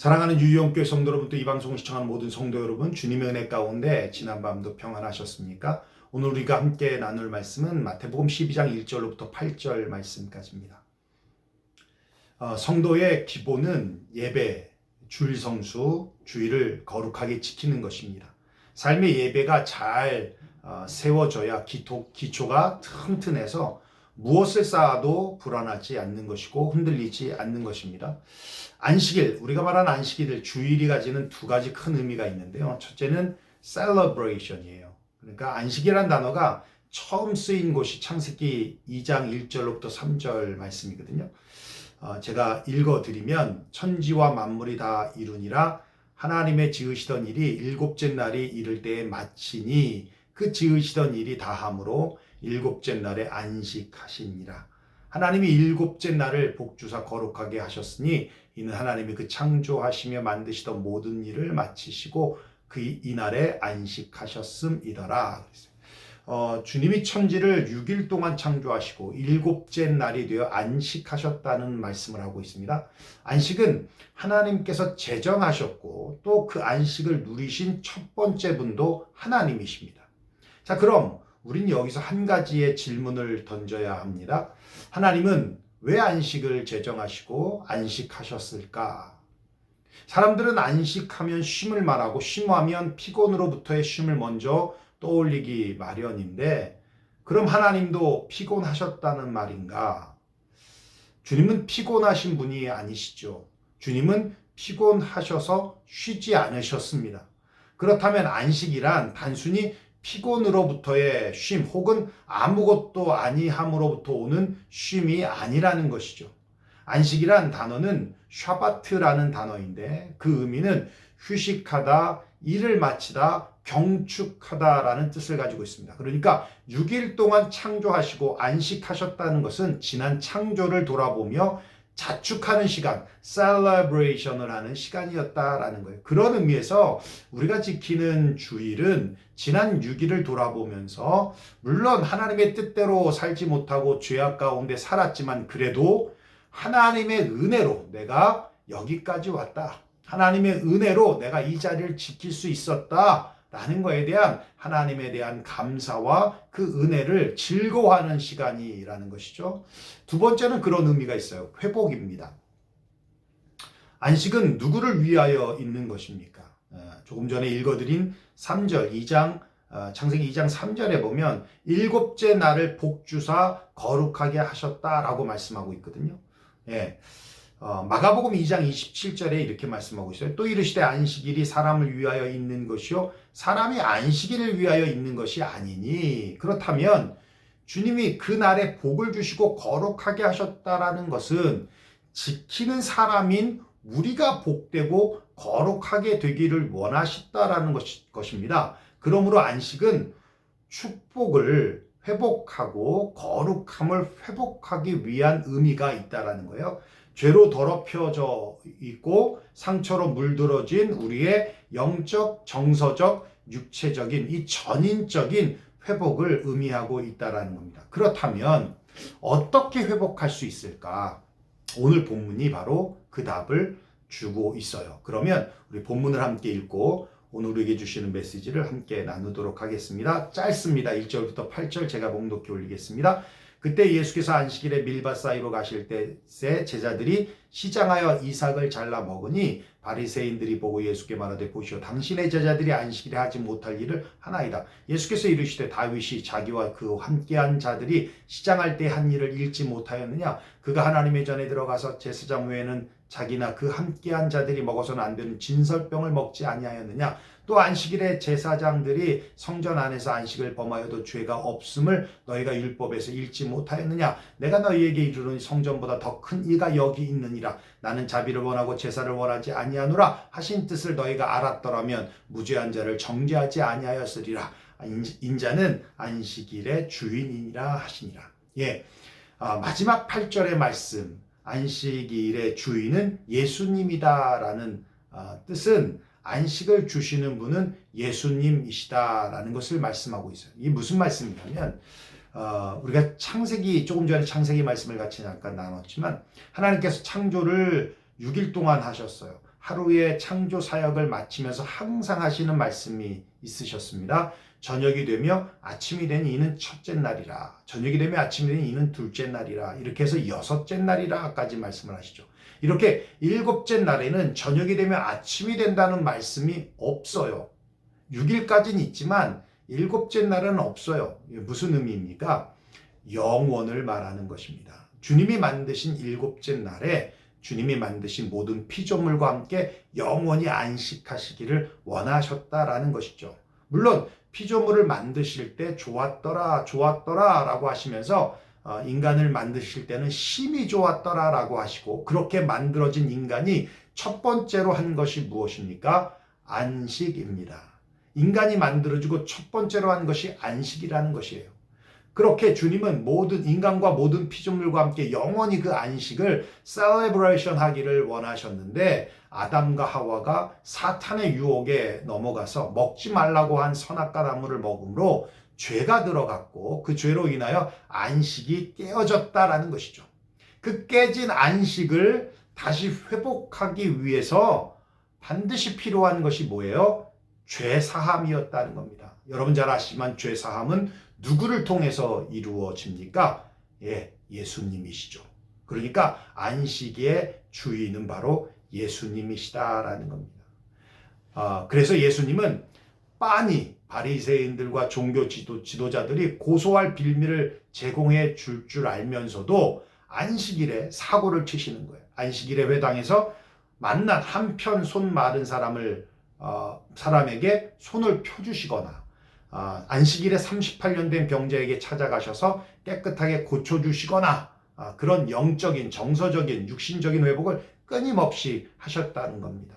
사랑하는 유희영교회 성도 여러분, 또 이 방송을 시청하는 모든 성도 여러분, 주님의 은혜 가운데 지난밤도 평안하셨습니까? 오늘 우리가 함께 나눌 말씀은 마태복음 12장 1절로부터 8절 말씀까지입니다. 성도의 기본은 예배, 주일 성수, 주일을 거룩하게 지키는 것입니다. 삶의 예배가 잘 세워져야 기초가 튼튼해서 무엇을 쌓아도 불안하지 않는 것이고 흔들리지 않는 것입니다. 안식일, 우리가 말하는 안식일, 주일이 가지는 두 가지 큰 의미가 있는데요. 첫째는 celebration이에요. 그러니까 안식이란 단어가 처음 쓰인 곳이 창세기 2장 1절로부터 3절 말씀이거든요. 제가 읽어드리면 천지와 만물이 다 이루니라 하나님의 지으시던 일이 일곱째 날이 이를 때에 마치니 그 지으시던 일이 다함으로 일곱째 날에 안식하시니라. 하나님이 일곱째 날을 복주사 거룩하게 하셨으니 이는 하나님이 그 창조하시며 만드시던 모든 일을 마치시고 그 이날에 안식하셨음이더라. 주님이 천지를 6일 동안 창조하시고 일곱째 날이 되어 안식하셨다는 말씀을 하고 있습니다. 안식은 하나님께서 제정하셨고 또 그 안식을 누리신 첫 번째 분도 하나님이십니다. 자, 그럼 우린 여기서 한 가지의 질문을 던져야 합니다. 하나님은 왜 안식을 제정하시고 안식하셨을까? 사람들은 안식하면 쉼을 말하고 쉼하면 피곤으로부터의 쉼을 먼저 떠올리기 마련인데, 그럼 하나님도 피곤하셨다는 말인가? 주님은 피곤하신 분이 아니시죠. 주님은 피곤하셔서 쉬지 않으셨습니다. 그렇다면 안식이란 단순히 피곤으로부터의 쉼 혹은 아무것도 아니함으로부터 오는 쉼이 아니라는 것이죠. 안식이란 단어는 샤바트라는 단어인데 그 의미는 휴식하다, 일을 마치다, 경축하다라는 뜻을 가지고 있습니다. 그러니까 6일 동안 창조하시고 안식하셨다는 것은 지난 창조를 돌아보며 자축하는 시간, 셀러브레이션을 하는 시간이었다라는 거예요. 그런 의미에서 우리가 지키는 주일은 지난 6일을 돌아보면서 물론 하나님의 뜻대로 살지 못하고 죄악 가운데 살았지만 그래도 하나님의 은혜로 내가 여기까지 왔다. 하나님의 은혜로 내가 이 자리를 지킬 수 있었다. 라는 것에 대한 하나님에 대한 감사와 그 은혜를 즐거워하는 시간이라는 것이죠. 두 번째는 그런 의미가 있어요. 회복입니다. 안식은 누구를 위하여 있는 것입니까? 조금 전에 읽어드린 3절, 창세기 2장 3절에 보면 일곱째 날을 복주사 거룩하게 하셨다라고 말씀하고 있거든요. 마가복음 2장 27절에 이렇게 말씀하고 있어요. 또 이르시되 안식일이 사람을 위하여 있는 것이요 사람이 안식일을 위하여 있는 것이 아니니. 그렇다면 주님이 그 날에 복을 주시고 거룩하게 하셨다라는 것은 지키는 사람인 우리가 복되고 거룩하게 되기를 원하셨다라는 것입니다. 그러므로 안식은 축복을 회복하고 거룩함을 회복하기 위한 의미가 있다라는 거예요. 죄로 더럽혀져 있고 상처로 물들어진 우리의 영적, 정서적, 육체적인 이 전인적인 회복을 의미하고 있다라는 겁니다. 그렇다면 어떻게 회복할 수 있을까? 오늘 본문이 바로 그 답을 주고 있어요. 그러면 우리 본문을 함께 읽고 오늘 우리에게 주시는 메시지를 함께 나누도록 하겠습니다. 짧습니다. 1절부터 8절 제가 봉독해 올리겠습니다. 그때 예수께서 안식일에 밀밭 사이로 가실 때에 제자들이 시장하여 이삭을 잘라 먹으니 바리새인들이 보고 예수께 말하되 보시오 당신의 제자들이 안식일에 하지 못할 일을 하나이다. 예수께서 이르시되 다윗이 자기와 그 함께한 자들이 시장할 때 한 일을 잃지 못하였느냐? 그가 하나님의 전에 들어가서 제사장 외에는 자기나 그 함께한 자들이 먹어서는 안 되는 진설병을 먹지 아니하였느냐? 또 안식일에 제사장들이 성전 안에서 안식을 범하여도 죄가 없음을 너희가 율법에서 읽지 못하였느냐? 내가 너희에게 이르노니 성전보다 더 큰 이가 여기 있느니라. 나는 자비를 원하고 제사를 원하지 아니하노라 하신 뜻을 너희가 알았더라면 무죄한 자를 정죄하지 아니하였으리라. 인자는 안식일의 주인이니라 하시니라. 마지막 8절의 말씀, 안식일의 주인은 예수님이다라는 뜻은 안식을 주시는 분은 예수님이시다라는 것을 말씀하고 있어요. 이게 무슨 말씀이냐면 우리가 조금 전에 창세기 말씀을 같이 잠깐 나눴지만 하나님께서 창조를 6일 동안 하셨어요. 하루의 창조 사역을 마치면서 항상 하시는 말씀이 있으셨습니다. 저녁이 되며 아침이 되니 이는 첫째 날이라. 저녁이 되며 아침이 되니 이는 둘째 날이라. 이렇게 해서 여섯째 날이라까지 말씀을 하시죠. 이렇게 일곱째 날에는 저녁이 되며 아침이 된다는 말씀이 없어요. 6일까지는 있지만 일곱째 날은 없어요. 무슨 의미입니까? 영원을 말하는 것입니다. 주님이 만드신 일곱째 날에 주님이 만드신 모든 피조물과 함께 영원히 안식하시기를 원하셨다라는 것이죠. 물론 피조물을 만드실 때 좋았더라 라고 하시면서 인간을 만드실 때는 심히 좋았더라 라고 하시고, 그렇게 만들어진 인간이 첫 번째로 한 것이 무엇입니까? 안식입니다. 인간이 만들어지고 첫 번째로 한 것이 안식이라는 것이에요. 그렇게 주님은 모든 인간과 모든 피조물과 함께 영원히 그 안식을 셀레브레이션 하기를 원하셨는데, 아담과 하와가 사탄의 유혹에 넘어가서 먹지 말라고 한 선악과 나무를 먹음으로 죄가 들어갔고, 그 죄로 인하여 안식이 깨어졌다라는 것이죠. 그 깨진 안식을 다시 회복하기 위해서 반드시 필요한 것이 뭐예요? 죄 사함이었다는 겁니다. 여러분 잘 아시지만 죄 사함은 누구를 통해서 이루어집니까? 예수님이시죠. 그러니까 안식의 주인은 바로 예수님이시다라는 겁니다. 그래서 예수님은 빤히 바리새인들과 종교 지도자들이 고소할 빌미를 제공해 줄 알면서도 안식일에 사고를 치시는 거예요. 안식일에 회당에서 만난 한편 손 마른 사람에게 손을 펴주시거나, 안식일에 38년 된 병자에게 찾아가셔서 깨끗하게 고쳐주시거나, 그런 영적인, 정서적인, 육신적인 회복을 끊임없이 하셨다는 겁니다.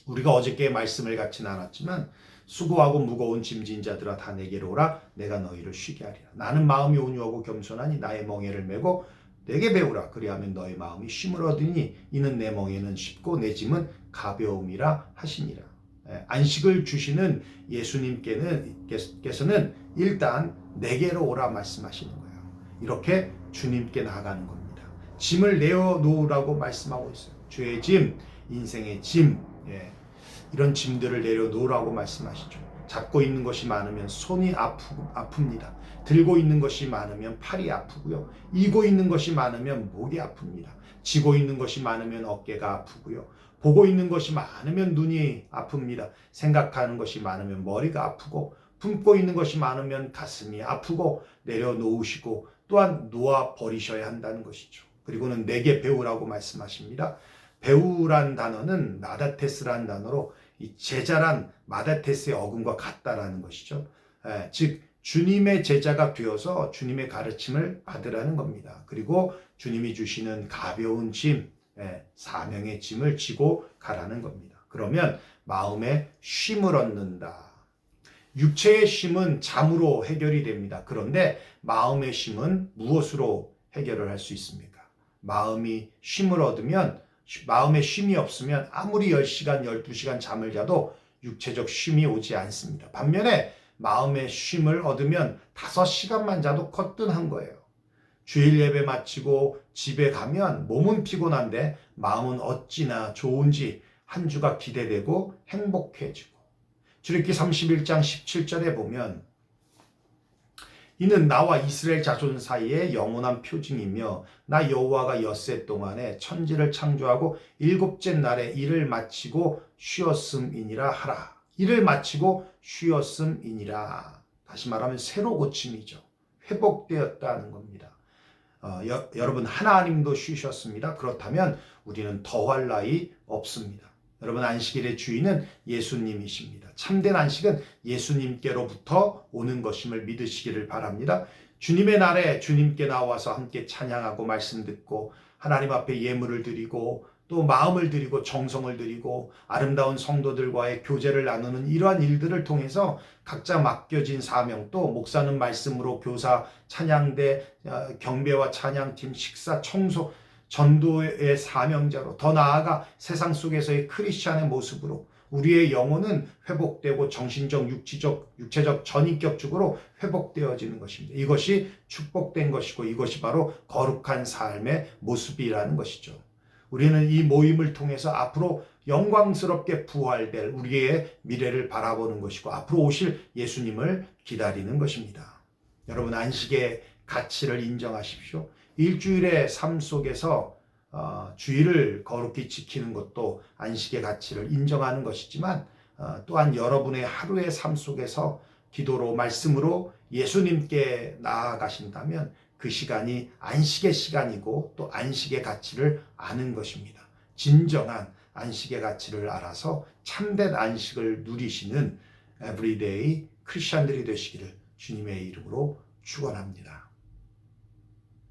우리가 어저께 말씀을 갖진 않았지만, 수고하고 무거운 짐진 자들아 다 내게로 오라, 내가 너희를 쉬게 하리라. 나는 마음이 온유하고 겸손하니 나의 멍에를 메고 내게 배우라. 그리하면 너의 마음이 쉼을 얻으니 이는 내 멍에는 쉽고 내 짐은 가벼움이라 하시니라. 안식을 주시는 예수님께서는 일단 내게로 오라 말씀하시는 거예요. 이렇게 주님께 나아가는 겁니다. 짐을 내어놓으라고 말씀하고 있어요. 죄의 짐, 인생의 짐, 이런 짐들을 내려놓으라고 말씀하시죠. 잡고 있는 것이 많으면 손이 아픕니다. 들고 있는 것이 많으면 팔이 아프고요. 이고 있는 것이 많으면 목이 아픕니다. 지고 있는 것이 많으면 어깨가 아프고요. 보고 있는 것이 많으면 눈이 아픕니다. 생각하는 것이 많으면 머리가 아프고, 품고 있는 것이 많으면 가슴이 아프고, 내려놓으시고 또한 놓아 버리셔야 한다는 것이죠. 그리고는 내게 배우라고 말씀하십니다. 배우란 단어는 마다테스라는 단어로 이 제자란 마다테스의 어근과 같다라는 것이죠. 즉 주님의 제자가 되어서 주님의 가르침을 받으라는 겁니다. 그리고 주님이 주시는 가벼운 짐, 사명의 짐을 지고 가라는 겁니다. 그러면 마음에 쉼을 얻는다. 육체의 쉼은 잠으로 해결이 됩니다. 그런데 마음의 쉼은 무엇으로 해결을 할 수 있습니까? 마음이 쉼을 얻으면, 마음에 쉼이 없으면 아무리 10시간, 12시간 잠을 자도 육체적 쉼이 오지 않습니다. 반면에 마음의 쉼을 얻으면 5시간만 자도 거뜬한 거예요. 주일 예배 마치고 집에 가면 몸은 피곤한데 마음은 어찌나 좋은지 한 주가 기대되고 행복해지고, 출애굽기 31장 17절에 보면 이는 나와 이스라엘 자손 사이에 영원한 표징이며 나 여호와가 엿새 동안에 천지를 창조하고 일곱째 날에 일을 마치고 쉬었음이니라 하라. 일을 마치고 쉬었음이니라. 다시 말하면 새로 고침이죠. 회복되었다는 겁니다. 여러분 하나님도 쉬셨습니다. 그렇다면 우리는 더할 나위 없습니다. 여러분 안식일의 주인은 예수님이십니다. 참된 안식은 예수님께로부터 오는 것임을 믿으시기를 바랍니다. 주님의 날에 주님께 나와서 함께 찬양하고 말씀 듣고 하나님 앞에 예물을 드리고 또 마음을 드리고 정성을 드리고 아름다운 성도들과의 교제를 나누는 이러한 일들을 통해서 각자 맡겨진 사명, 또 목사는 말씀으로 교사, 찬양대, 경배와 찬양팀, 식사, 청소, 전도의 사명자로, 더 나아가 세상 속에서의 크리스찬의 모습으로 우리의 영혼은 회복되고 정신적, 육체적, 전인격적으로 회복되어지는 것입니다. 이것이 축복된 것이고 이것이 바로 거룩한 삶의 모습이라는 것이죠. 우리는 이 모임을 통해서 앞으로 영광스럽게 부활될 우리의 미래를 바라보는 것이고 앞으로 오실 예수님을 기다리는 것입니다. 여러분, 안식의 가치를 인정하십시오. 일주일의 삶 속에서 주일을 거룩히 지키는 것도 안식의 가치를 인정하는 것이지만 또한 여러분의 하루의 삶 속에서 기도로 말씀으로 예수님께 나아가신다면 그 시간이 안식의 시간이고 또 안식의 가치를 아는 것입니다. 진정한 안식의 가치를 알아서 참된 안식을 누리시는 에브리데이 크리스천들이 되시기를 주님의 이름으로 축원합니다.